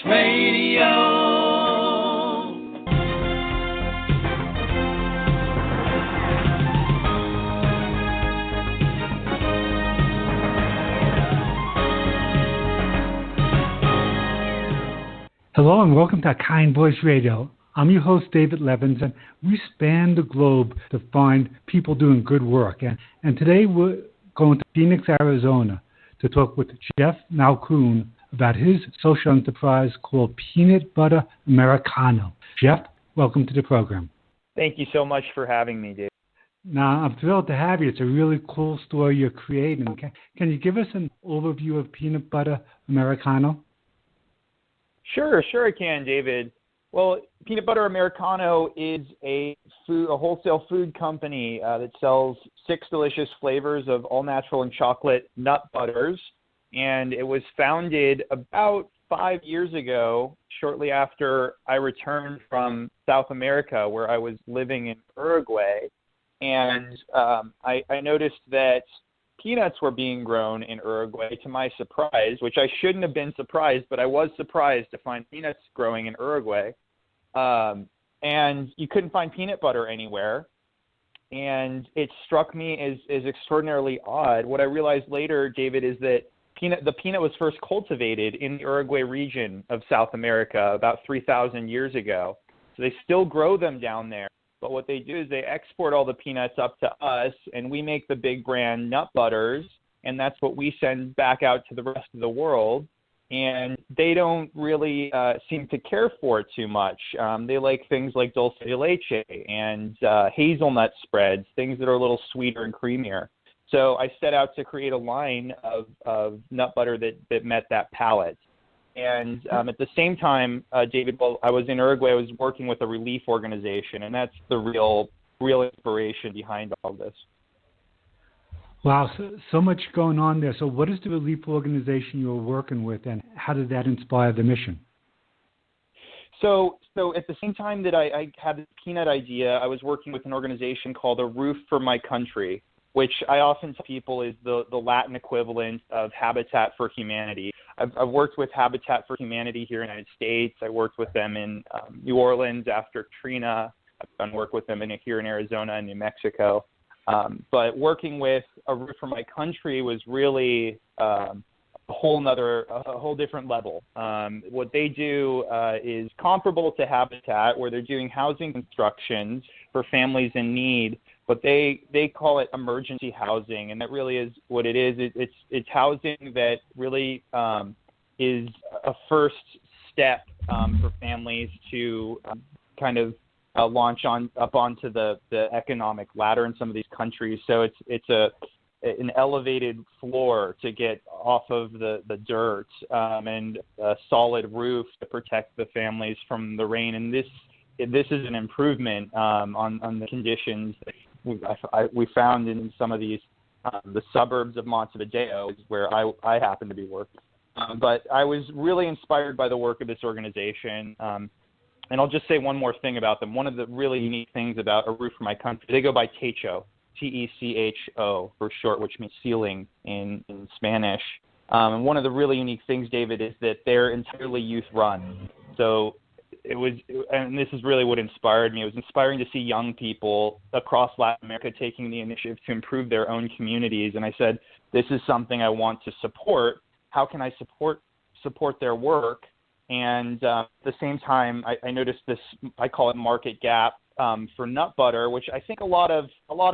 Radio. Hello and welcome to Kind Voice Radio. I'm your host, David Levins, and we span the globe to find people doing good work. And today we're going to Phoenix, Arizona to talk with Chef Malkoon about his social enterprise called Peanut Butter Americano. Chef, welcome to the program. Thank you so much for having me, David. Now, I'm thrilled to have you. It's a really cool story you're creating. Can you give us an overview of Peanut Butter Americano? Sure I can, David. Well, Peanut Butter Americano is a wholesale food company that sells 6 delicious flavors of all-natural and chocolate nut butters. And it was founded about 5 years ago, shortly after I returned from South America, where I was living in Uruguay. And I noticed that peanuts were being grown in Uruguay, to my surprise, which I shouldn't have been surprised, but I was surprised to find peanuts growing in Uruguay. And you couldn't find peanut butter anywhere. And it struck me as extraordinarily odd. What I realized later, David, is that the peanut was first cultivated in the Uruguay region of South America about 3,000 years ago. So they still grow them down there. But what they do is they export all the peanuts up to us, and we make the big brand nut butters, and that's what we send back out to the rest of the world. And they don't really seem to care for it too much. They like things like dulce de leche and hazelnut spreads, things that are a little sweeter and creamier. So I set out to create a line of nut butter that met that palate. And at the same time, David, while I was in Uruguay, I was working with a relief organization, and that's the real inspiration behind all this. Wow, so much going on there. So what is the relief organization you're working with, and how did that inspire the mission? So at the same time that I had this peanut idea, I was working with an organization called A Roof for My Country, which I often tell people is the Latin equivalent of Habitat for Humanity. I've worked with Habitat for Humanity here in the United States. I worked with them in New Orleans after Katrina. I've done work with them here in Arizona and New Mexico. But working with A Roof for My Country was really a whole different level. What they do is comparable to Habitat, where they're doing housing constructions for families in need, but they call it emergency housing, and that really is what it is. It's housing that really is a first step for families to kind of launch up onto the economic ladder in some of these countries. So it's an elevated floor to get off of the dirt and a solid roof to protect the families from the rain. And this is an improvement on the conditions that we found in some of these the suburbs of Montevideo, is where I happen to be working. But I was really inspired by the work of this organization. And I'll just say one more thing about them. One of the really unique things about A Roof for My Country, they go by Techo, Techo for short, which means ceiling in Spanish. And one of the really unique things, David, is that they're entirely youth-run. So and this is really what inspired me. It was inspiring to see young people across Latin America taking the initiative to improve their own communities. And I said, this is something I want to support. How can I support their work? And at the same time, I noticed this, I call it market gap for nut butter, which I think a lot of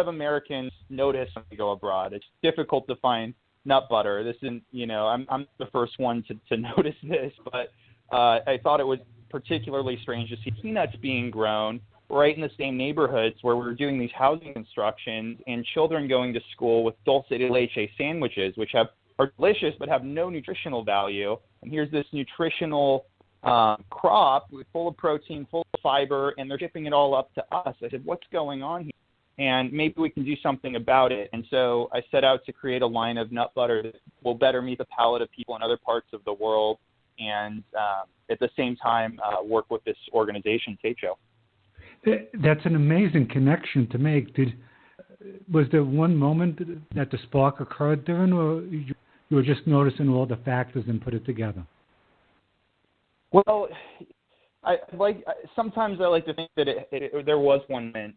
Americans notice when they go abroad. It's difficult to find nut butter. This isn't, I'm the first one to notice this, but I thought it was particularly strange to see peanuts being grown right in the same neighborhoods where we're doing these housing constructions, and children going to school with dulce de leche sandwiches, which are delicious but have no nutritional value. And here's this nutritional crop full of protein, full of fiber, and they're shipping it all up to us. I said, what's going on here? And maybe we can do something about it. And so I set out to create a line of nut butter that will better meet the palate of people in other parts of the world, and at the same time work with this organization, Techo. That's an amazing connection to make. Was there one moment that the spark occurred during, or you were just noticing all the factors and put it together? Well, sometimes I like to think that there was one moment.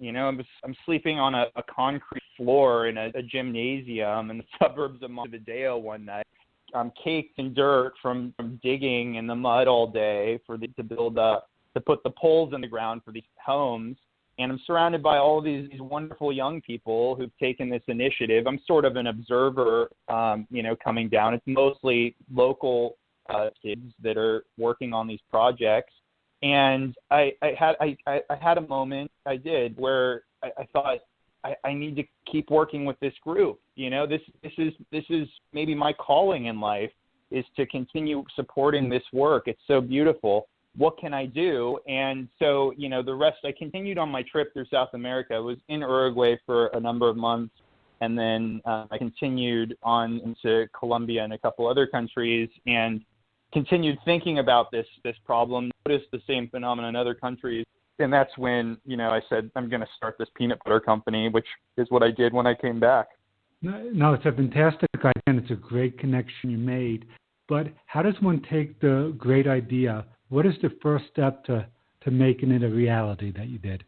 I'm sleeping on a concrete floor in a gymnasium in the suburbs of Montevideo one night. I'm caked in dirt from digging in the mud all day to put the poles in the ground for these homes. And I'm surrounded by all these wonderful young people who've taken this initiative. I'm sort of an observer, coming down. It's mostly local kids that are working on these projects. And I had a moment, where I thought I need to keep working with this group. This is maybe my calling in life, is to continue supporting this work. It's so beautiful. What can I do? And so, the rest, I continued on my trip through South America. I was in Uruguay for a number of months, and then I continued on into Colombia and a couple other countries, and continued thinking about this problem, noticed the same phenomenon in other countries. And that's when, I said, I'm going to start this peanut butter company, which is what I did when I came back. No, it's a fantastic idea, and it's a great connection you made. But how does one take the great idea? What is the first step to making it a reality that you did?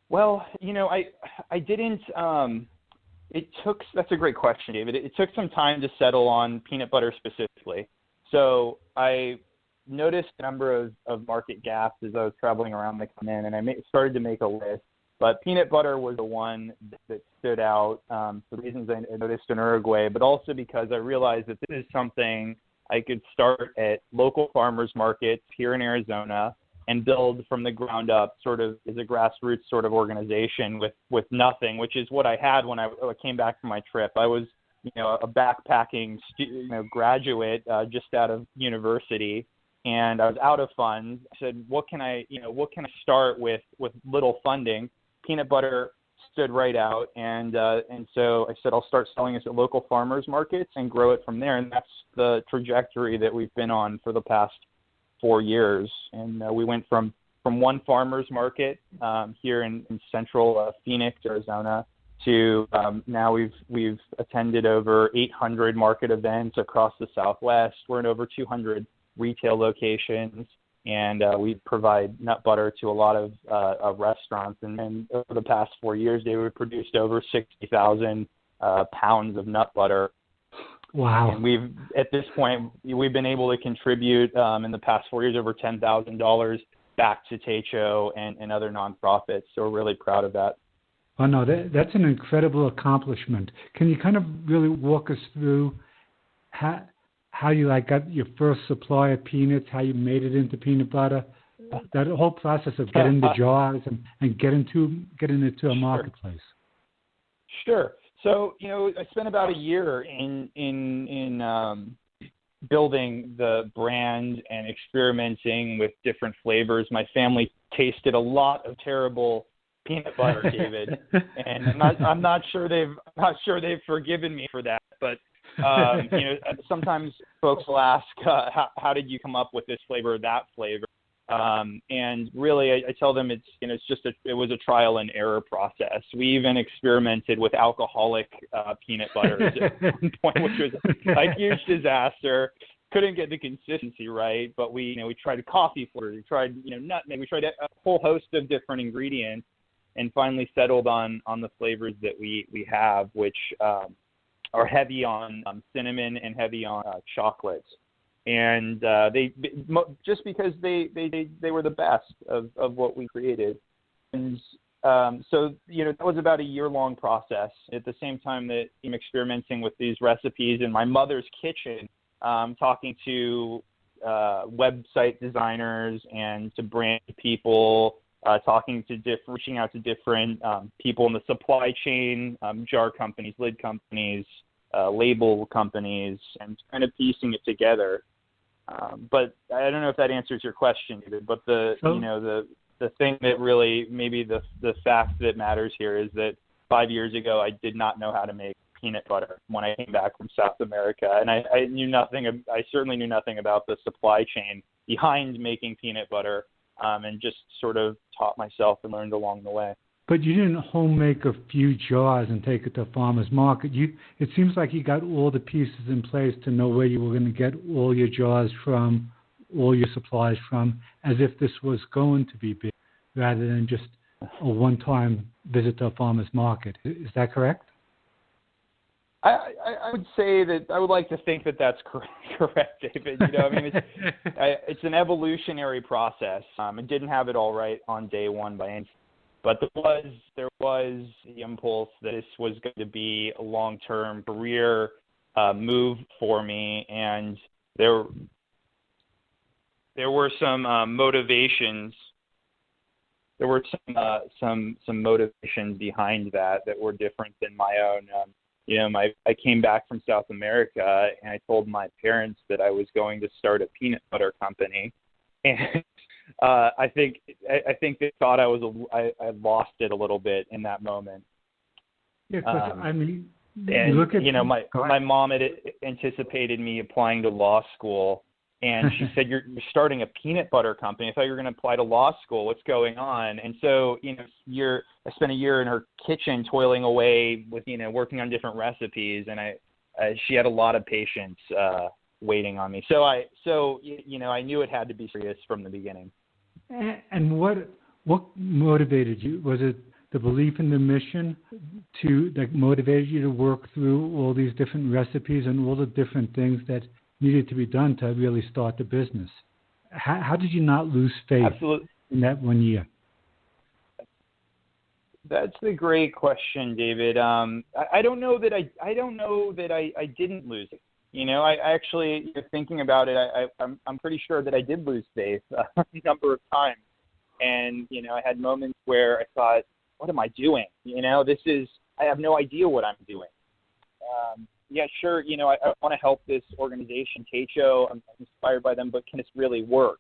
Well, I didn't, that's a great question, David. It took some time to settle on peanut butter specifically. So I noticed a number of market gaps as I was traveling around the continent, and I started to make a list. But peanut butter was the one that stood out for reasons I noticed in Uruguay, but also because I realized that this is something I could start at local farmers markets here in Arizona and build from the ground up, sort of as a grassroots sort of organization with nothing, which is what I had when I came back from my trip. I was, a backpacking graduate just out of university, and I was out of funds. I said, what can I start with little funding? Peanut butter stood right out, and so I said, I'll start selling this at local farmers markets and grow it from there. And that's the trajectory that we've been on for the past 4 years. And we went from one farmers market here in central Phoenix, Arizona, to now we've attended over 800 market events across the Southwest. We're in over 200 retail locations, and we provide nut butter to a lot of restaurants. And over the past 4 years, they've produced over 60,000 pounds of nut butter. Wow! And at this point, we've been able to contribute in the past 4 years over $10,000 back to Techo and other nonprofits. So we're really proud of that. Oh no, that's an incredible accomplishment. Can you kind of really walk us through how you got your first supply of peanuts, how you made it into peanut butter, that whole process of getting the jars and getting it to a marketplace? Sure. So, I spent about a year in building the brand and experimenting with different flavors. My family tasted a lot of terrible peanut butter, David, and I'm not sure they've forgiven me for that. But sometimes folks will ask, how did you come up with this flavor or that flavor? And really, I tell them it was a trial and error process. We even experimented with alcoholic peanut butters at one point, which was a huge disaster. Couldn't get the consistency right, but we tried coffee flavors, we tried nutmeg, we tried a whole host of different ingredients, and finally settled on the flavors that we have, which are heavy on cinnamon and heavy on chocolates. And they just because they were the best of what we created. And so that was about a year-long process. At the same time that I'm experimenting with these recipes in my mother's kitchen, talking to website designers and to brand people, reaching out to different people in the supply chain, jar companies, lid companies, label companies, and kind of piecing it together. But I don't know if that answers your question, David, but the thing that really, maybe the fact that matters here is that 5 years ago, I did not know how to make peanut butter when I came back from South America. And I certainly knew nothing about the supply chain behind making peanut butter, and just sort of taught myself and learned along the way. But you didn't home make a few jars and take it to a farmer's market. It seems like you got all the pieces in place to know where you were going to get all your jars from, all your supplies from, as if this was going to be big, rather than just a one-time visit to a farmer's market. Is that correct? I would say that I would like to think that that's correct, David. I mean, it's an evolutionary process. It didn't have it all right on day one by any, but there was the impulse that this was going to be a long-term career move for me, and there were some motivations. There were some motivations behind that were different than my own. I came back from South America, and I told my parents that I was going to start a peanut butter company, and I think they thought I lost it a little bit in that moment. Yeah, because I mean, and look at my mom had anticipated me applying to law school, and she said, "You're starting a peanut butter company. I thought you were going to apply to law school. What's going on?" And so, I spent a year in her kitchen toiling away with, working on different recipes, and she had a lot of patience waiting on me. So I knew it had to be serious from the beginning. And what motivated you? Was it the belief in the mission that motivated you to work through all these different recipes and all the different things that needed to be done to really start the business? How did you not lose faith in that 1 year? That's a great question, David. I don't know that I didn't lose it. I actually, thinking about it, I'm pretty sure that I did lose faith a number of times. And, I had moments where I thought, what am I doing? I have no idea what I'm doing. Yeah, sure, I want to help this organization, Techo. I'm inspired by them, but can this really work?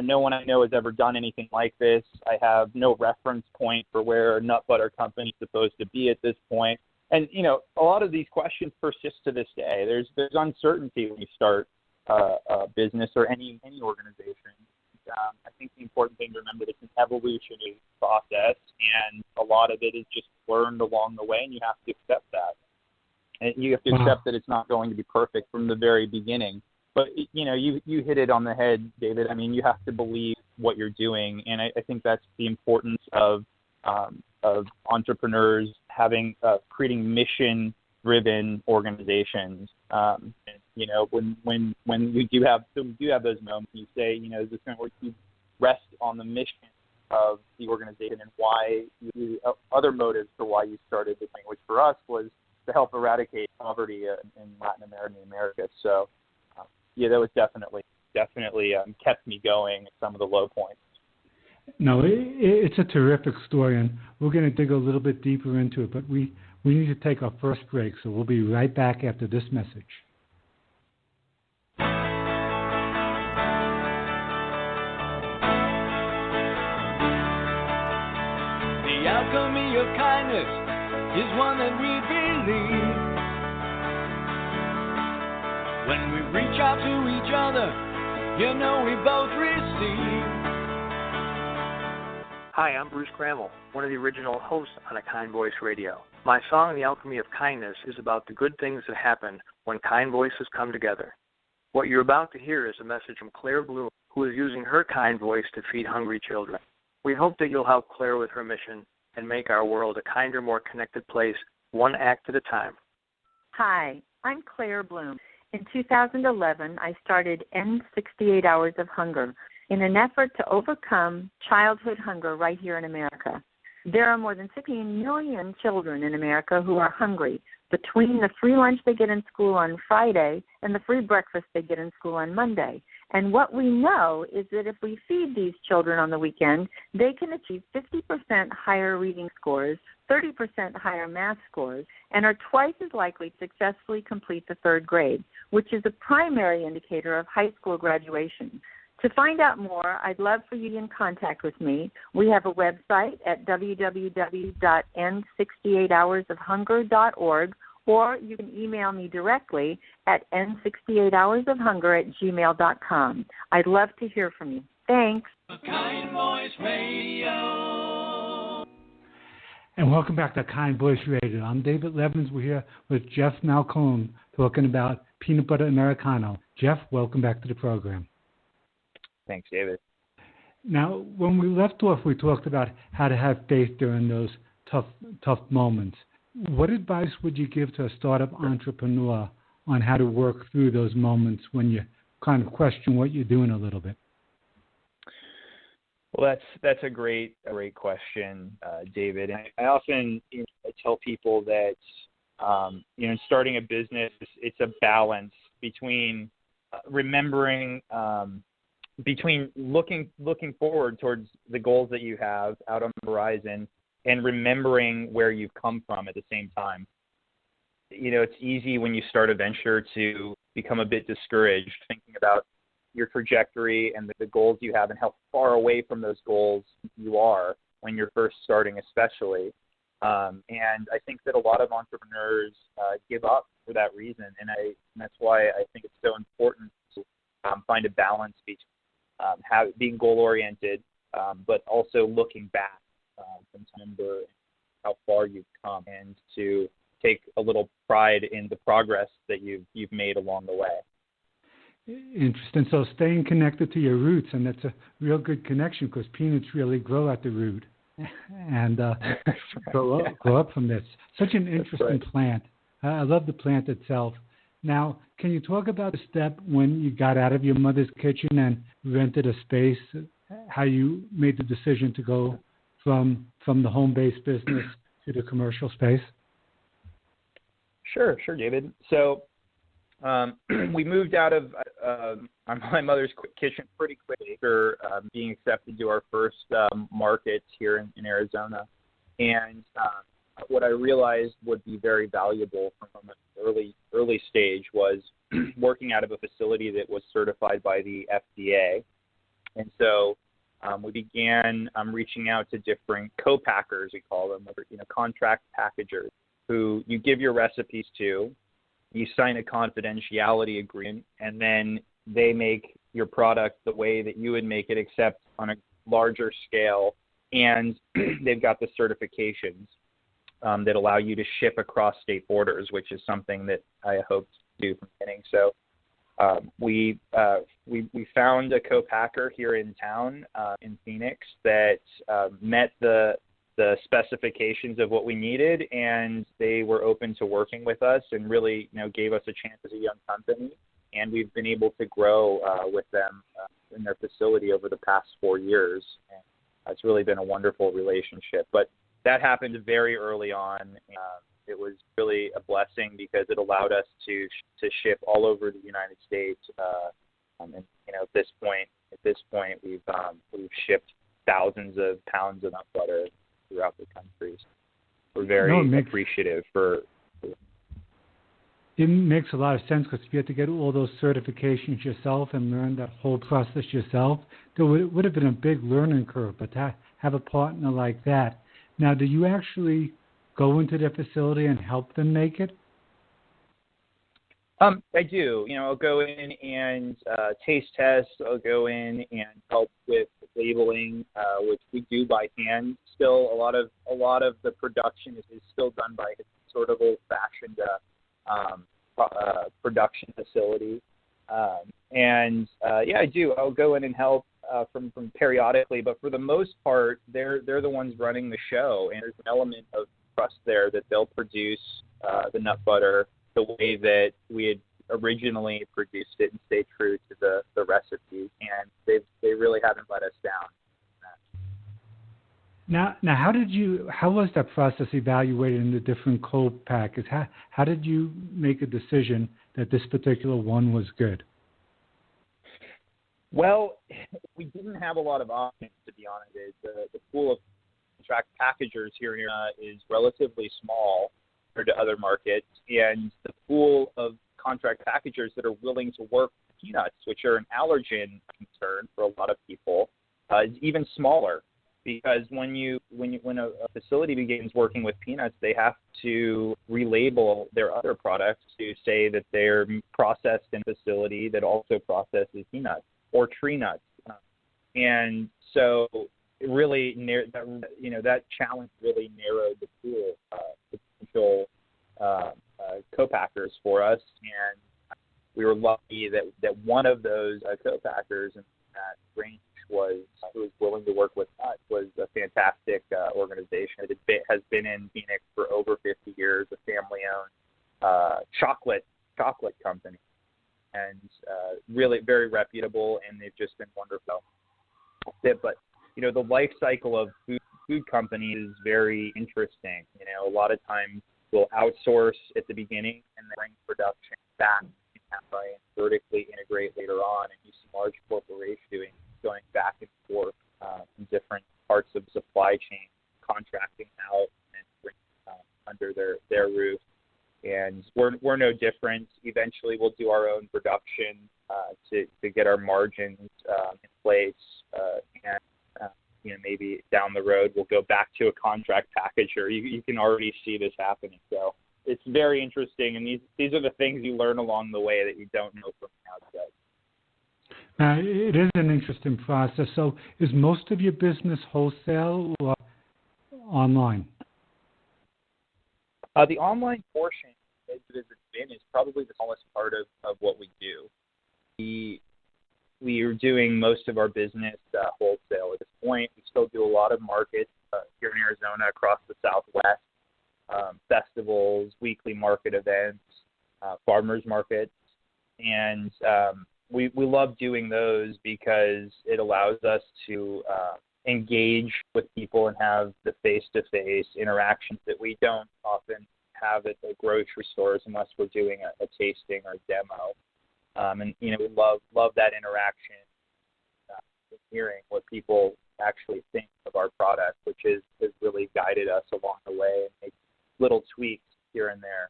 No one I know has ever done anything like this. I have no reference point for where a nut butter company is supposed to be at this point. And, a lot of these questions persist to this day. There's uncertainty when you start a business or any organization. I think the important thing to remember is it's an evolutionary process, and a lot of it is just learned along the way, and you have to accept that. And you have to accept that it's not going to be perfect from the very beginning. But, you hit it on the head, David. I mean, you have to believe what you're doing. And I think that's the importance of entrepreneurs creating mission-driven organizations. When you do have those moments, you say, is this going to work? You rest on the mission of the organization and why other motives for why you started the thing, which for us was to help eradicate poverty in Latin America and America. So, that was definitely kept me going at some of the low points. No, it's a terrific story, and we're going to dig a little bit deeper into it, but we need to take our first break, so we'll be right back after this message. The alchemy of kindness is one that we believe. When we reach out to each other, we both receive. Hi, I'm Bruce Crammell, one of the original hosts on A Kind Voice Radio. My song, The Alchemy of Kindness, is about the good things that happen when kind voices come together. What you're about to hear is a message from Claire Bloom, who is using her kind voice to feed hungry children. We hope that you'll help Claire with her mission and make our world a kinder, more connected place, one act at a time. Hi, I'm Claire Bloom. In 2011, I started End 68 Hours of Hunger in an effort to overcome childhood hunger right here in America. There are more than 16 million children in America who are hungry between the free lunch they get in school on Friday and the free breakfast they get in school on Monday. And what we know is that if we feed these children on the weekend, they can achieve 50% higher reading scores, 30% higher math scores, and are twice as likely to successfully complete the third grade, which is a primary indicator of high school graduation. To find out more, I'd love for you to be in contact with me. We have a website at www.end68hoursofhunger.org, or you can email me directly at end68hoursofhunger@gmail.com. I'd love to hear from you. Thanks. Kind Voice Radio. And welcome back to Kind Voice Radio. I'm David Levins. We're here with Jeff Malkoon talking about Peanut Butter Americano. Jeff, welcome back to the program. Thanks, David. Now, when we left off, we talked about how to have faith during those tough moments. What advice would you give to a startup entrepreneur on how to work through those moments when you kind of question what you're doing a little bit? Well, that's a great question, David. And I often tell people that in starting a business, it's a balance between remembering, between looking forward towards the goals that you have out on the horizon, and remembering where you've come from at the same time. It's easy when you start a venture to become a bit discouraged, thinking about your trajectory and the goals you have and how far away from those goals you are when you're first starting, especially. And I think that a lot of entrepreneurs give up for that reason. And that's why I think it's so important to find a balance between being goal-oriented, but also looking back from remember how far you've come, and to take a little pride in the progress that you've made along the way. Interesting. So staying connected to your roots, and that's a real good connection because peanuts really grow at the root and grow up from this. Such an interesting plant. I love the plant itself. Now, can you talk about the step when you got out of your mother's kitchen and rented a space, how you made the decision to go from the home-based business to the commercial space? Sure, David. So we moved out of my mother's kitchen pretty quickly after being accepted to our first markets here in Arizona. And what I realized would be very valuable from an early stage was working out of a facility that was certified by the FDA. And so we began reaching out to different co-packers, we call them, contract packagers, who you give your recipes to, you sign a confidentiality agreement, and then they make your product the way that you would make it, except on a larger scale. And they've got the certifications that allow you to ship across state borders, which is something that I hope to do from the beginning. So we found a co-packer here in town in Phoenix that met the specifications of what we needed, and they were open to working with us and really gave us a chance as a young company. And we've been able to grow with them in their facility over the past 4 years. And it's really been a wonderful relationship. But that happened very early on. It was really a blessing because it allowed us to ship all over the United States. And at this point, we've shipped thousands of pounds of nut butter throughout the country. We're very appreciative for. It makes a lot of sense because if you had to get all those certifications yourself and learn that whole process yourself, there would have been a big learning curve. But to have a partner like that. Now, do you actually go into their facility and help them make it? I do. I'll go in and taste test. I'll go in and help with labeling, which we do by hand. Still, a lot of the production is still done by sort of old-fashioned production facility. I do. I'll go in and help from periodically, but for the most part, they're the ones running the show, and there's an element of trust there that they'll produce the nut butter the way that we had originally produced it and stay true to the recipe, and they really haven't let us down. Now, how was that process evaluated in the different co-packers? How did you make a decision that this particular one was good? Well, we didn't have a lot of options, to be honest. The pool of contract packagers here is relatively small compared to other markets, and the pool of contract packagers that are willing to work with peanuts, which are an allergen concern for a lot of people, is even smaller. Because when a facility begins working with peanuts, they have to relabel their other products to say that they're processed in a facility that also processes peanuts or tree nuts, and so it really that challenge really narrowed the pool of potential co-packers for us. And we were lucky that one of those co-packers in that range who was willing to work with us was a fantastic organization. It has been in Phoenix for over 50 years, a family-owned chocolate company, and really very reputable, and they've just been wonderful. But the life cycle of food companies is very interesting. A lot of times we'll outsource at the beginning and then bring production back and vertically integrate later on, and you see large corporations going back and forth in different parts of the supply chain, contracting out and bringing under their roof. And we're no different. Eventually, we'll do our own production to get our margins in place, and maybe down the road we'll go back to a contract packager. You can already see this happening. So it's very interesting, and these are the things you learn along the way that you don't know from the outside. Now, it is an interesting process. So is most of your business wholesale or online? The online portion, as it's been, is probably the smallest part of what we do. We are doing most of our business wholesale at this point. We still do a lot of markets here in Arizona, across the Southwest, festivals, weekly market events, farmers markets, and we love doing those because it allows us to engage with people and have the face-to-face interactions that we don't often have at the grocery stores unless we're doing a tasting or demo. And we love that interaction, hearing what people actually think of our product, which has really guided us along the way and make little tweaks here and there.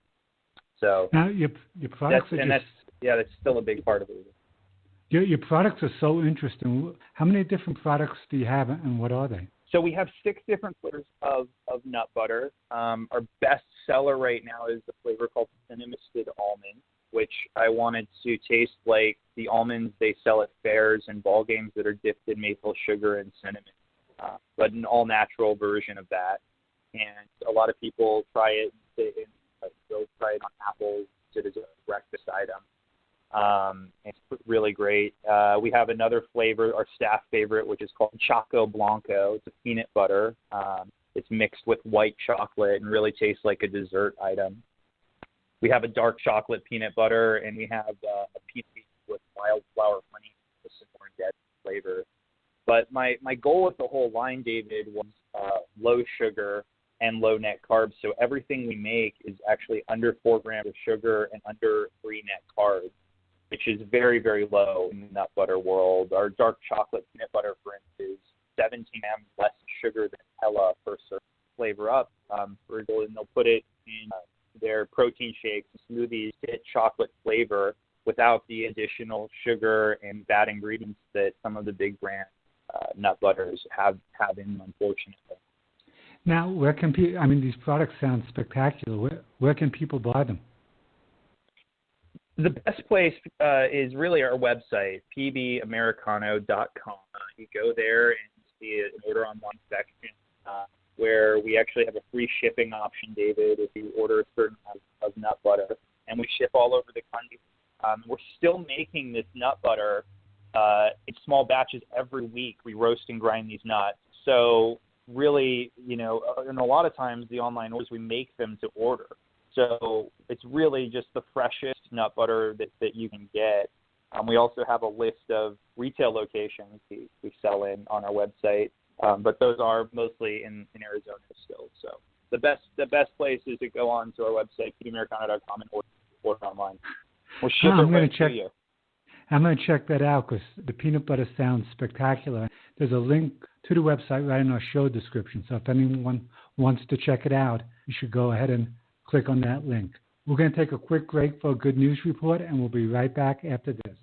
So now your products that's still a big part of it. Your products are so interesting. How many different products do you have, and what are they? So we have 6 different flavors of nut butter. Our best seller right now is the flavor called Cinnamon Almond, which I wanted to taste like the almonds they sell at fairs and ball games that are dipped in maple sugar and cinnamon, but an all-natural version of that. And a lot of people try it. They'll try it on apples as a breakfast item. It's really great. We have another flavor, our staff favorite, which is called Choco Blanco. It's a peanut butter. It's mixed with white chocolate and really tastes like a dessert item. We have a dark chocolate peanut butter, and we have a peanut with wildflower honey with some more dead flavor. But my goal with the whole line, David, was low sugar and low net carbs. So everything we make is actually under 4 grams of sugar and under 3 net carbs, which is very, very low in the nut butter world. Our dark chocolate peanut butter, for instance, is 17 grams less sugar than Hella per serving. Flavor up, and they'll put it in their protein shakes and smoothies to hit chocolate flavor without the additional sugar and bad ingredients that some of the big brand nut butters have in them, unfortunately. Now, where can people? I mean, these products sound spectacular. Where can people buy them? The best place is really our website, pbamericano.com. You go there and see an order online section where we actually have a free shipping option, David, if you order a certain amount of nut butter, and we ship all over the country. We're still making this nut butter in small batches every week. We roast and grind these nuts. So really, and a lot of times the online orders, we make them to order. So it's really just the freshest nut butter that you can get. We also have a list of retail locations we sell in on our website, but those are mostly in Arizona still. So the best place is to go on to our website, pbamericano.com, and order online. We'll ship it right to you. I'm going to check that out because the peanut butter sounds spectacular. There's a link to the website right in our show description. So if anyone wants to check it out, you should go ahead and click on that link. We're going to take a quick break for a good news report, and we'll be right back after this.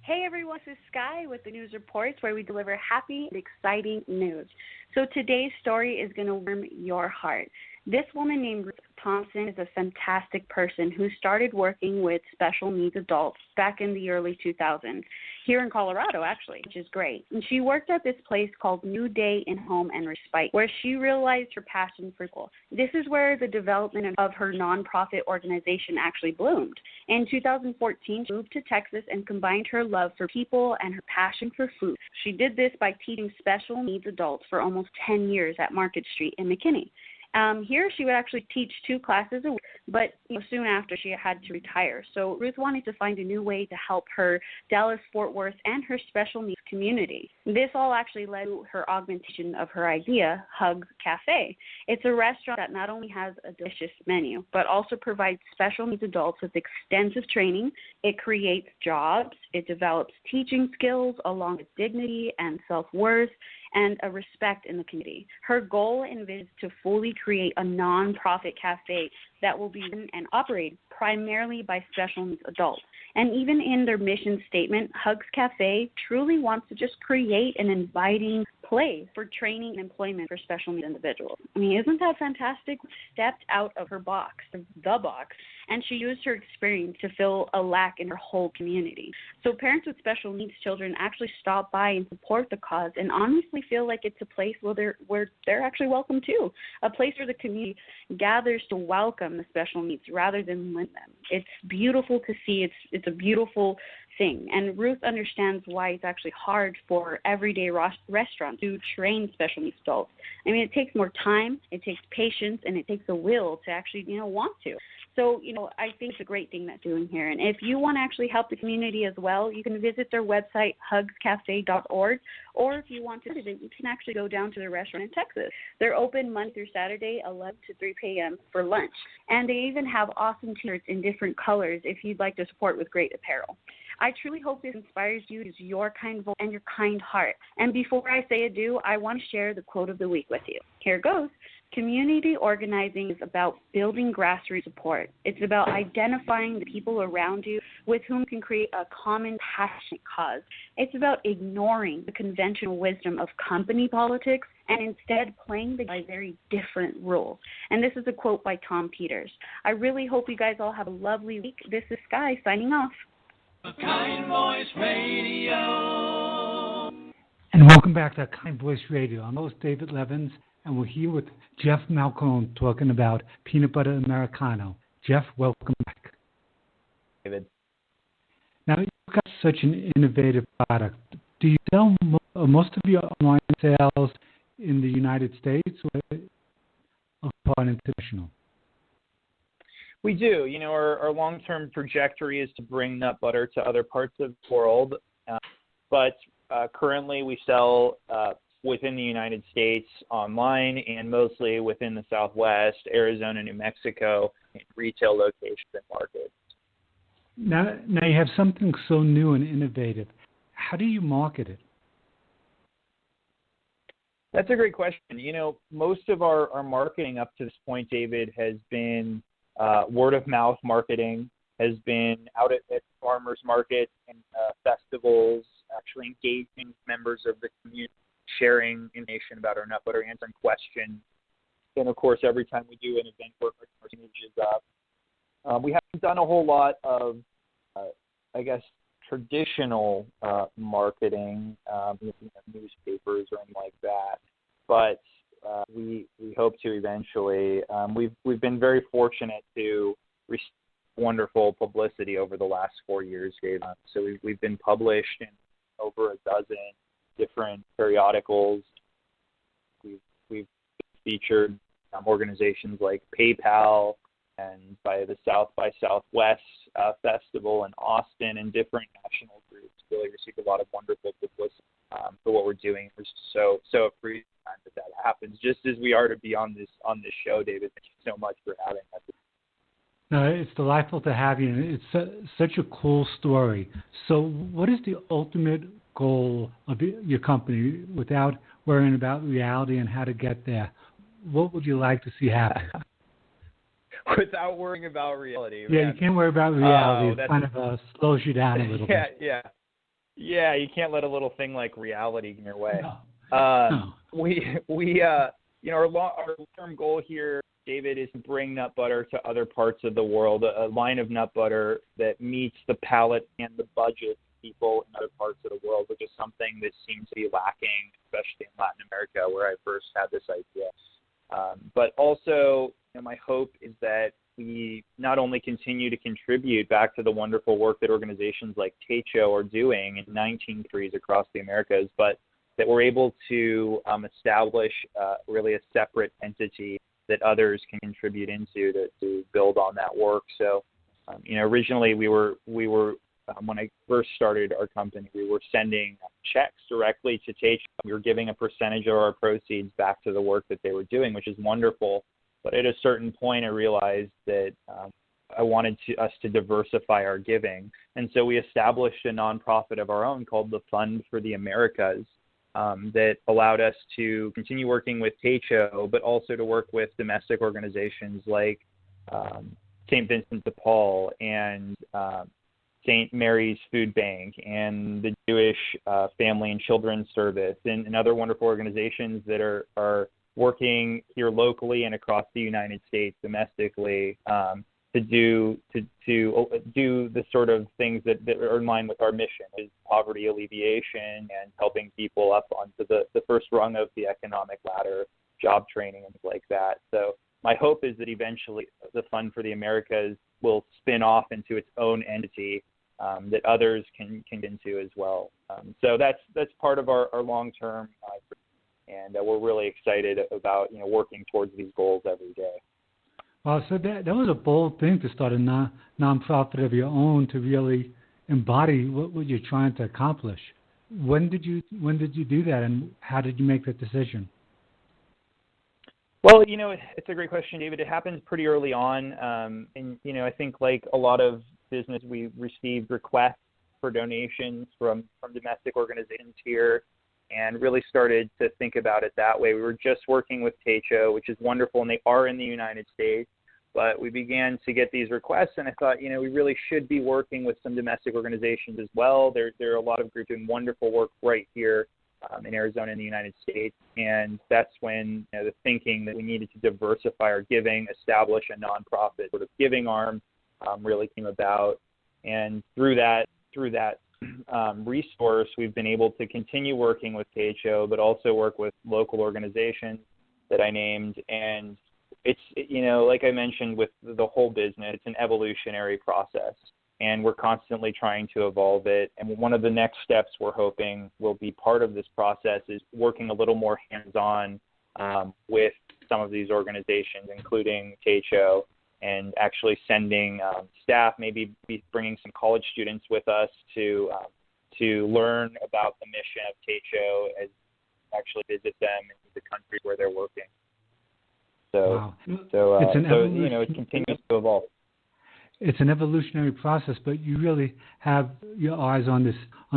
Hey everyone, this is Sky with the news reports where we deliver happy and exciting news. So today's story is going to warm your heart. This woman named Ruth Thompson is a fantastic person who started working with special needs adults back in the early 2000s, here in Colorado, actually, which is great. And she worked at this place called New Day in Home and Respite, where she realized her passion for people. This is where the development of her nonprofit organization actually bloomed. In 2014, she moved to Texas and combined her love for people and her passion for food. She did this by teaching special needs adults for almost 10 years at Market Street in McKinney. Here, she would actually teach 2 classes a week, but soon after, she had to retire. So Ruth wanted to find a new way to help her Dallas-Fort Worth and her special needs community. This all actually led to her augmentation of her idea, Hugs Cafe. It's a restaurant that not only has a delicious menu, but also provides special needs adults with extensive training. It creates jobs. It develops teaching skills along with dignity and self-worth and a respect in the community. Her goal is to fully create a nonprofit cafe that will be run and operated primarily by special needs adults. And even in their mission statement, Hugs Cafe truly wants to just create an inviting place for training and employment for special needs individuals. I mean, isn't that fantastic? Stepped out of her box, the box, and she used her experience to fill a lack in her whole community. So parents with special needs children actually stop by and support the cause and honestly feel like it's a place where they're actually welcome too, a place where the community gathers to welcome the special needs rather than limit them. It's beautiful to see. It's a beautiful thing. And Ruth understands why it's actually hard for everyday restaurants to train special needs adults. I mean, it takes more time, it takes patience, and it takes a will to actually, want to. So, I think it's a great thing that's doing here. And if you want to actually help the community as well, you can visit their website, hugscafe.org, or if you want to visit, you can actually go down to their restaurant in Texas. They're open Monday through Saturday, 11 to 3 p.m. for lunch. And they even have awesome t-shirts in different colors if you'd like to support with great apparel. I truly hope this inspires you to use your kind voice and your kind heart. And before I say adieu, I want to share the quote of the week with you. Here goes. Community organizing is about building grassroots support. It's about identifying the people around you with whom can create a common passionate cause. It's about ignoring the conventional wisdom of company politics and instead playing by very different rules. And this is a quote by Tom Peters. I really hope you guys all have a lovely week. This is Sky signing off. Kind Voice Radio. And welcome back to Kind Voice Radio. I'm host David Levins, and we're here with Jeff Malkoon talking about Peanut Butter Americano. Jeff, welcome back. David. Now, you've got such an innovative product. Do you sell most of your online sales in the United States or international? We do. Our long-term trajectory is to bring nut butter to other parts of the world, but currently we sell within the United States online and mostly within the Southwest, Arizona, New Mexico, in retail locations and markets. Now you have something so new and innovative. How do you market it? That's a great question. Most of our marketing up to this point, David, has been word-of-mouth marketing, has been out at farmers markets and festivals, actually engaging members of the community, sharing information about our nut butter, answering questions. And, of course, every time we do an event where our image is up, we haven't done a whole lot of, traditional marketing, newspapers or anything like that. But we hope to eventually. We've been very fortunate to receive wonderful publicity over the last 4 years, Dave. So we've been published in over a dozen different periodicals. We've featured organizations like PayPal and by the South by Southwest Festival in Austin and different national groups. Really received a lot of wonderful publicity for what we're doing. We're so appreciative that happens. Just as we are to be on this show, David. Thank you so much for having us. No, it's delightful to have you. It's such a cool story. So, what is the ultimate goal of your company without worrying about reality and how to get there? What would you like to see happen? Without worrying about reality. Yeah, man. You can't worry about reality. It kind of slows you down a little bit. Yeah, you can't let a little thing like reality in your way. No. We our long-term goal here David, is to bring nut butter to other parts of the world, a line of nut butter that meets the palate and the budget of people in other parts of the world, which is something that seems to be lacking, especially in Latin America, where I first had this idea. But also, my hope is that we not only continue to contribute back to the wonderful work that organizations like Techo are doing in 19 countries across the Americas, but that we're able to establish really a separate entity that others can contribute into to build on that work. So, originally we were when I first started our company, we were sending checks directly to Techo. We were giving a percentage of our proceeds back to the work that they were doing, which is wonderful. But at a certain point, I realized that I wanted us to diversify our giving. And so we established a nonprofit of our own called the Fund for the Americas that allowed us to continue working with Techo, but also to work with domestic organizations like St. Vincent de Paul and St. Mary's Food Bank and the Jewish Family and Children's Service and other wonderful organizations that are working here locally and across the United States domestically to do the sort of things that are in line with our mission, is poverty alleviation and helping people up onto the first rung of the economic ladder, job training and things like that. So my hope is that eventually the Fund for the Americas will spin off into its own entity that others can get into as well. So that's part of our long-term, and we're really excited about working towards these goals every day. Wow, so that was a bold thing to start a nonprofit of your own to really embody what you're trying to accomplish. When did you do that, and how did you make that decision? Well, it's a great question, David. It happened pretty early on, and I think like a lot of business, we received requests for donations from domestic organizations here, and really started to think about it that way. We were just working with Techo, which is wonderful, and they are in the United States, but we began to get these requests, and I thought, we really should be working with some domestic organizations as well. There are a lot of groups doing wonderful work right here in Arizona in the United States, and that's when the thinking that we needed to diversify our giving, establish a nonprofit sort of giving arm really came about. And through that resource, we've been able to continue working with Techo, but also work with local organizations that I named. And it's, like I mentioned with the whole business, it's an evolutionary process, and we're constantly trying to evolve it. And one of the next steps we're hoping will be part of this process is working a little more hands-on with some of these organizations, including Techo, and actually sending staff, maybe bringing some college students with us to learn about the mission of Techo as actually visit them in the countries where they're working. So, wow. It continues to evolve. It's an evolutionary process, but you really have your eyes on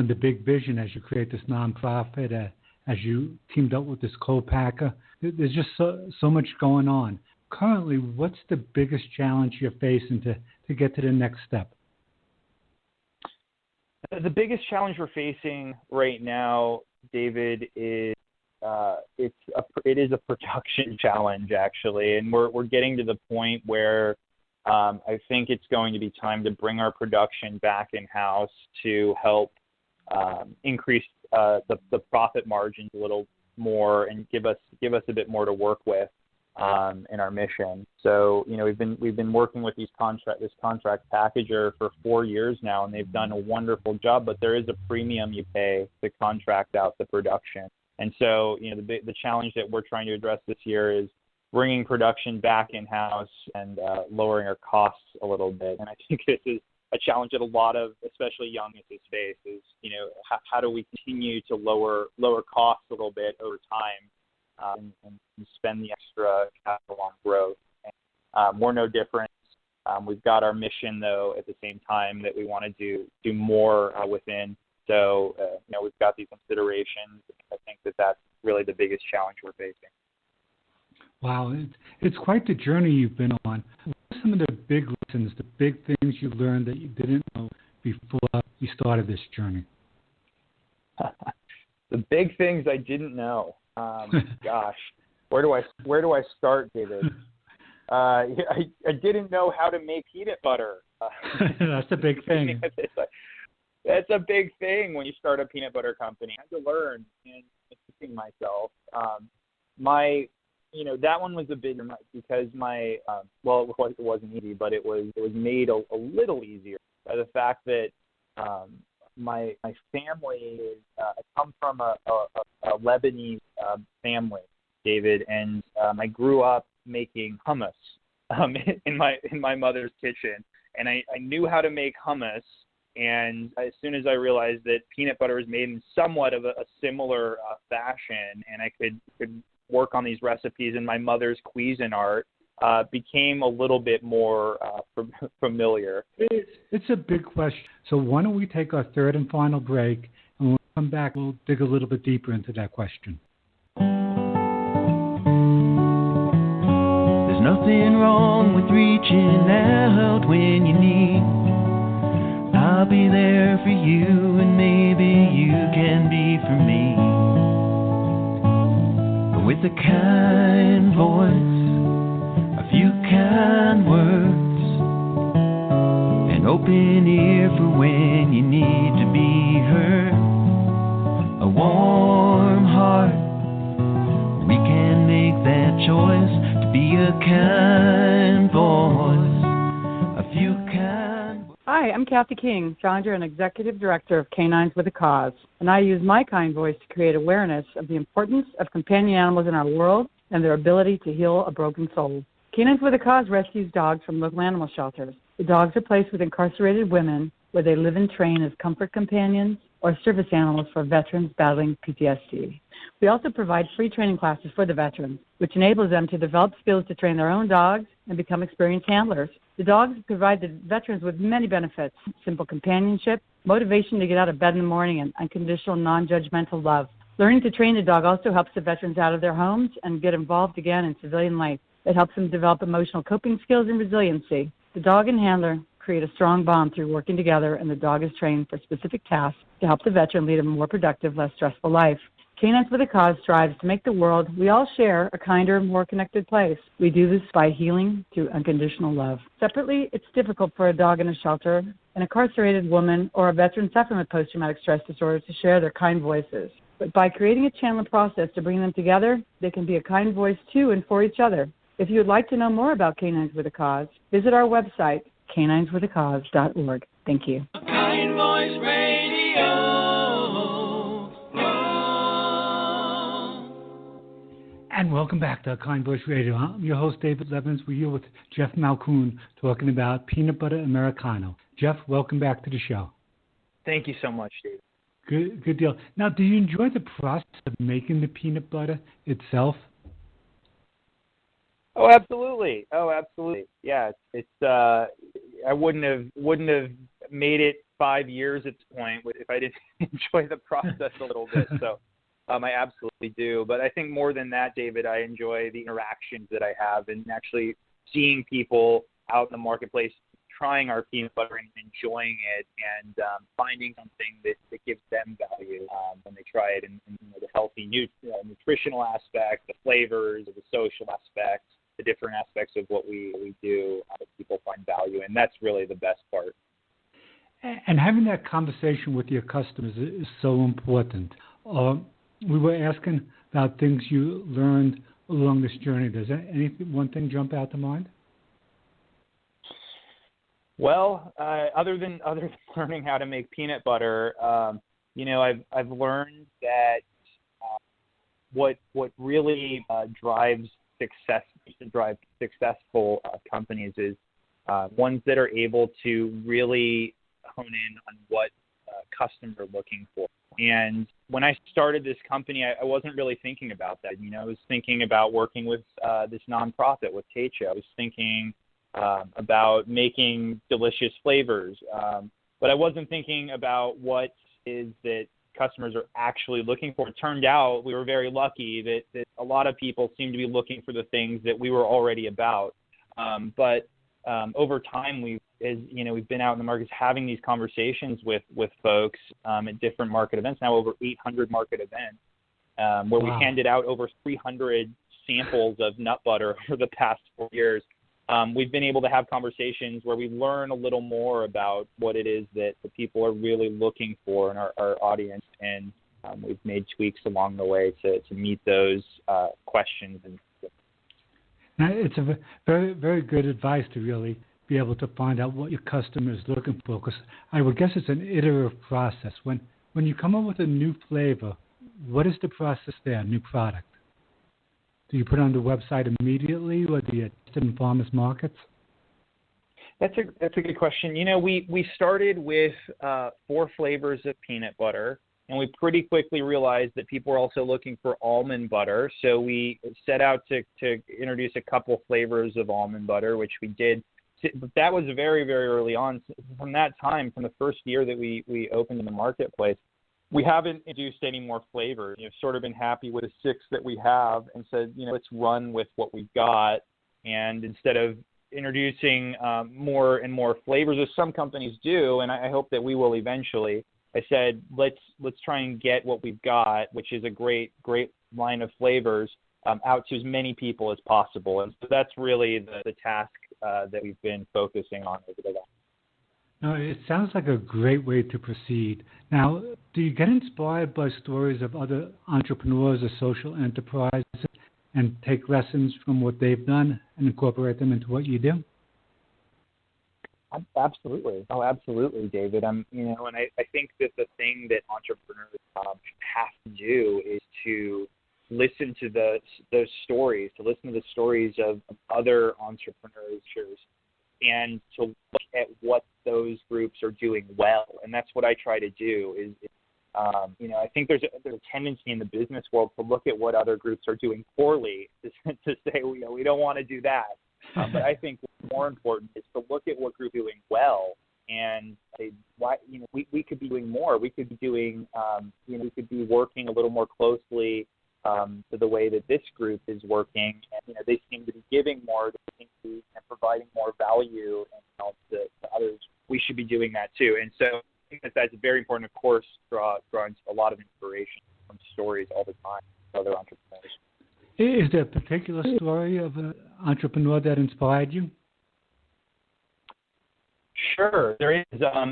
the big vision as you create this nonprofit, as you teamed up with this co-packer. There's just so much going on. Currently, what's the biggest challenge you're facing to get to the next step? The biggest challenge we're facing right now, David, is it is a production challenge, actually, and we're getting to the point where I think it's going to be time to bring our production back in-house to help increase the profit margins a little more and give us a bit more to work with in our mission. So, we've been working with this contract packager for 4 years now, and they've done a wonderful job, but there is a premium you pay to contract out the production. And so, the challenge that we're trying to address this year is bringing production back in-house and lowering our costs a little bit. And I think this is a challenge that a lot of, especially young businesses face, is, how do we continue to lower costs a little bit over time and spend the extra capital on growth. And, we're no different. We've got our mission, though, at the same time that we want to do more within. So, we've got these considerations. I think that's really the biggest challenge we're facing. Wow, it's quite the journey you've been on. What are some of the big lessons, the big things you learned that you didn't know before you started this journey? The big things I didn't know. Gosh, where do I start, David? I didn't know how to make peanut butter. That's a big thing. That's a big thing when you start a peanut butter company. I had to learn and teaching myself. That one was a bit because it wasn't easy, but it was made a little easier by the fact that my family I come from a Lebanese family, David, and I grew up making hummus in my mother's kitchen, and I knew how to make hummus. And as soon as I realized that peanut butter was made in somewhat of a similar fashion, and I could work on these recipes in my mother's Cuisinart, became a little bit more familiar. It's a big question. So why don't we take our third and final break, and when we come back, we'll dig a little bit deeper into that question. There's nothing wrong with reaching out when you need. I'll be there for you, and maybe you can be for me. With a kind voice, a few kind words, an open ear for when you need to be heard, a warm heart. We can make that choice to be a kind voice, a few kind. Hi, I'm Kathy King, founder and executive director of Canines with a Cause, and I use my kind voice to create awareness of the importance of companion animals in our world and their ability to heal a broken soul. Canines with a Cause rescues dogs from local animal shelters. The dogs are placed with incarcerated women where they live and train as comfort companions or service animals for veterans battling PTSD. We also provide free training classes for the veterans, which enables them to develop skills to train their own dogs and become experienced handlers. The dogs provide the veterans with many benefits: simple companionship, motivation to get out of bed in the morning, and unconditional, non-judgmental love. Learning to train the dog also helps the veterans out of their homes and get involved again in civilian life. It helps them develop emotional coping skills and resiliency. The dog and handler create a strong bond through working together, and the dog is trained for specific tasks to help the veteran lead a more productive, less stressful life. Canines with a Cause strives to make the world we all share a kinder, more connected place. We do this by healing through unconditional love. Separately, it's difficult for a dog in a shelter, an incarcerated woman, or a veteran suffering with post-traumatic stress disorder to share their kind voices. But by creating a channel and process to bring them together, they can be a kind voice to and for each other. If you would like to know more about Canines with a Cause, visit our website, canineswithacause.org. Thank you. Kind Voice Radio. And welcome back to Kind Voice Radio. I'm your host, David Levins. We're here with Jeff Malkoon talking about Peanut Butter Americano. Jeff, welcome back to the show. Thank you so much, David. Good deal. Now, do you enjoy the process of making the peanut butter itself? Oh, absolutely. Yeah, it's I wouldn't have made it 5 years at this point if I didn't enjoy the process a little bit. So I absolutely do. But I think more than that, David, I enjoy the interactions that I have and actually seeing people out in the marketplace trying our peanut butter and enjoying it, and finding something that gives them value when they try it, and the healthy nutritional aspect, the flavors, the social aspects, the different aspects of what we do that people find value in. That's really the best part. And having that conversation with your customers is so important. We were asking about things you learned along this journey. Does one thing jump out to mind? Well, other than learning how to make peanut butter, I've learned that what really drives successful companies is ones that are able to really hone in on what customers are looking for. And when I started this company, I wasn't really thinking about that. I was thinking about working with this nonprofit with Techa. I was thinking about making delicious flavors, but I wasn't thinking about what is that customers are actually looking for. It turned out we were very lucky that a lot of people seem to be looking for the things that we were already about. But over time, we've been out in the markets having these conversations with folks at different market events, now over 800 market events, where we handed out over 300 samples of nut butter over the past 4 years. we've been able to have conversations where we learn a little more about what it is that the people are really looking for in our audience, and we've made tweaks along the way to meet those questions. And now, it's a very, very good advice to really be able to find out what your customer is looking for, because I would guess it's an iterative process. When you come up with a new flavor, what is the process there, new product? Do you put it on the website immediately, or do you test it in farmers markets? That's a good question. We started with 4 flavors of peanut butter, and we pretty quickly realized that people were also looking for almond butter. So we set out to introduce a couple flavors of almond butter, which we did. But that was very, very early on. From that time, from the first year that we opened in the marketplace, we haven't introduced any more flavors. Sort of been happy with the 6 that we have and said, let's run with what we've got. And instead of introducing more and more flavors, as some companies do, and I hope that we will eventually, I said, let's try and get what we've got, which is a great line of flavors, out to as many people as possible. And so that's really the task that we've been focusing on over the last. No, it sounds like a great way to proceed. Now, do you get inspired by stories of other entrepreneurs or social enterprises and take lessons from what they've done and incorporate them into what you do? Absolutely. Oh, absolutely, David. And I think that the thing that entrepreneurs have to do is to listen to those stories, to listen to the stories of other entrepreneurs and to look at what those groups are doing well. And that's what I try to do is I think there's a tendency in the business world to look at what other groups are doing poorly to say, we don't want to do that. But I think what's more important is to look at what group is doing well and say, why, we could be doing more. We could be doing, we could be working a little more closely to the way that this group is working. And, they seem to be giving more, they seem to be providing more value and to others. We should be doing that too. And so I think that's very important, of course, drawing a lot of inspiration from stories all the time from other entrepreneurs. Is there a particular story of an entrepreneur that inspired you? Sure, there is.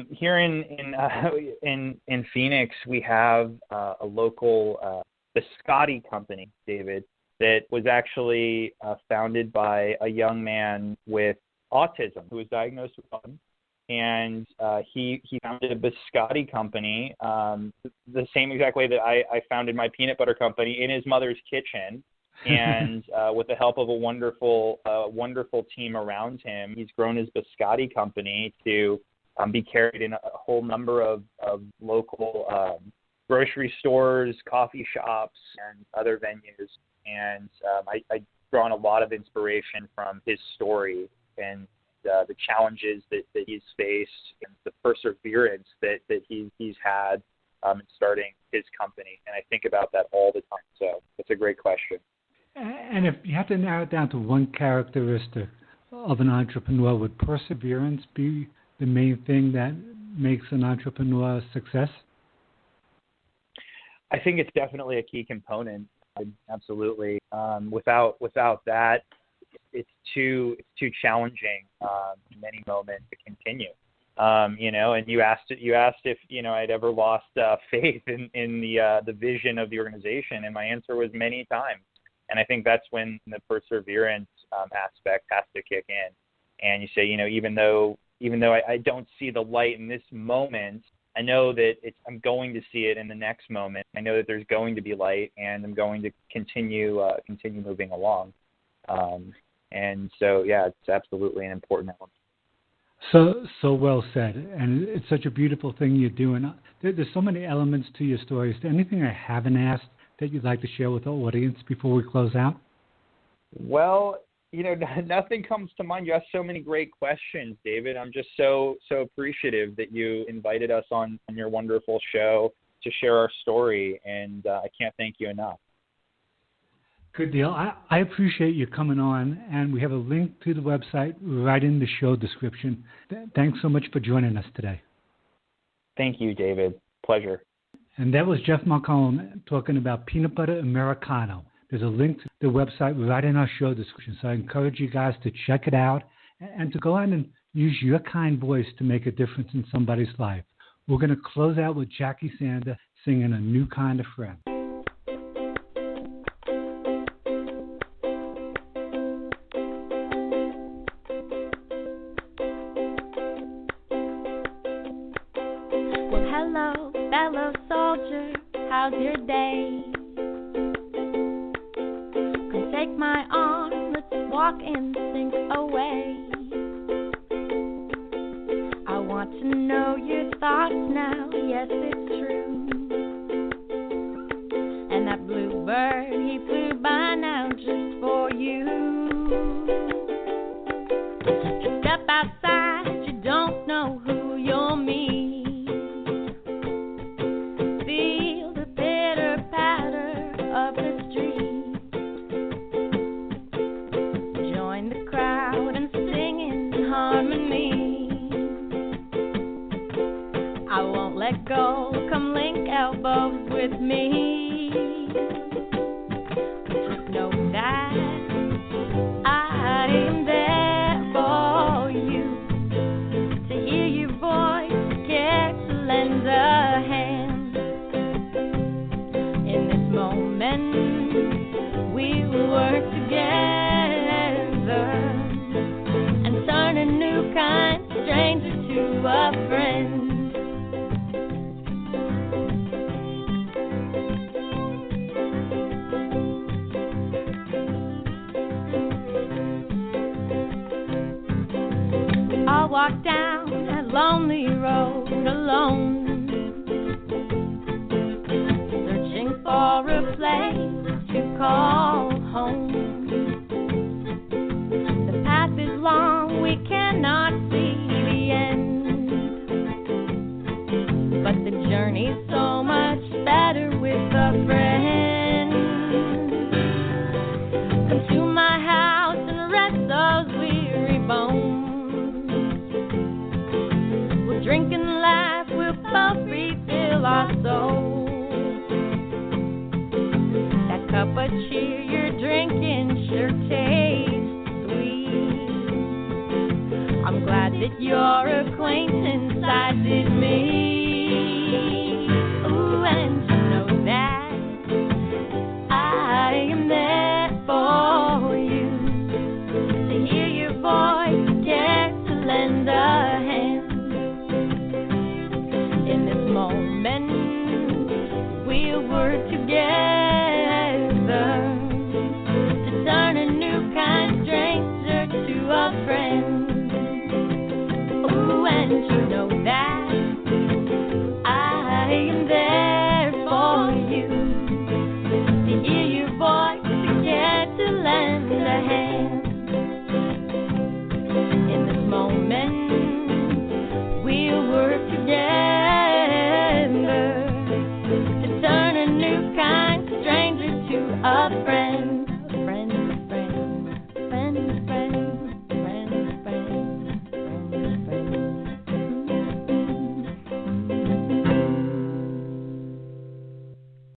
Here in Phoenix, we have a local biscotti company, David, that was actually founded by a young man with autism who was diagnosed with autism. And he founded a biscotti company the same exact way that I founded my peanut butter company, in his mother's kitchen. And with the help of a wonderful team around him, he's grown his biscotti company to be carried in a whole number of local grocery stores, coffee shops, and other venues. And I drawn a lot of inspiration from his story and the challenges that he's faced and the perseverance that he's had in starting his company. And I think about that all the time. So it's a great question. And if you have to narrow it down to one characteristic of an entrepreneur, would perseverance be the main thing that makes an entrepreneur a success? I think it's definitely a key component. Absolutely. Without that, it's too challenging in many moments to continue. And you asked if I'd ever lost faith in the vision of the organization, and my answer was many times. And I think that's when the perseverance aspect has to kick in. And you say, even though I don't see the light in this moment, I know that I'm going to see it in the next moment. I know that there's going to be light, and I'm going to continue moving along. And so, yeah, it's absolutely an important element. So well said. And it's such a beautiful thing you're doing. There's so many elements to your story. Is there anything I haven't asked that you'd like to share with the audience before we close out? Well, nothing comes to mind. You asked so many great questions, David. I'm just so appreciative that you invited us on your wonderful show to share our story, and I can't thank you enough. Good deal. I appreciate you coming on, and we have a link to the website right in the show description. Thanks so much for joining us today. Thank you, David. Pleasure. And that was Jeff Malkoon talking about Peanut Butter Americano, There's a link to the website right in our show description. So I encourage you guys to check it out and to go out and use your kind voice to make a difference in somebody's life. We're going to close out with Jackie Sander singing A New Kind of Friend. Well, hello, fellow soldier, how's your day? Come take my arm, let's walk and sink away. I want to know your thoughts now, yes, it's true. And that bluebird, he flew by now just for you. Just step outside, you don't know who you'll meet. Feel the pitter patter of the street. Join the crowd and sing in harmony. I won't let go, come link elbows with me. Just know that I am there for you, to hear your voice, to care, to lend a hand. In this moment, we will work together and turn a new kind stranger to a friend. I'll walk down that lonely road alone, searching for a place to call home. The path is long, we cannot see the end, but the journey's so much better with a friend. Come to my house and rest those weary bones. Drink and laugh, we'll both refill our souls. That cup of cheer you're drinking sure tastes sweet. I'm glad that your acquaintance sided me.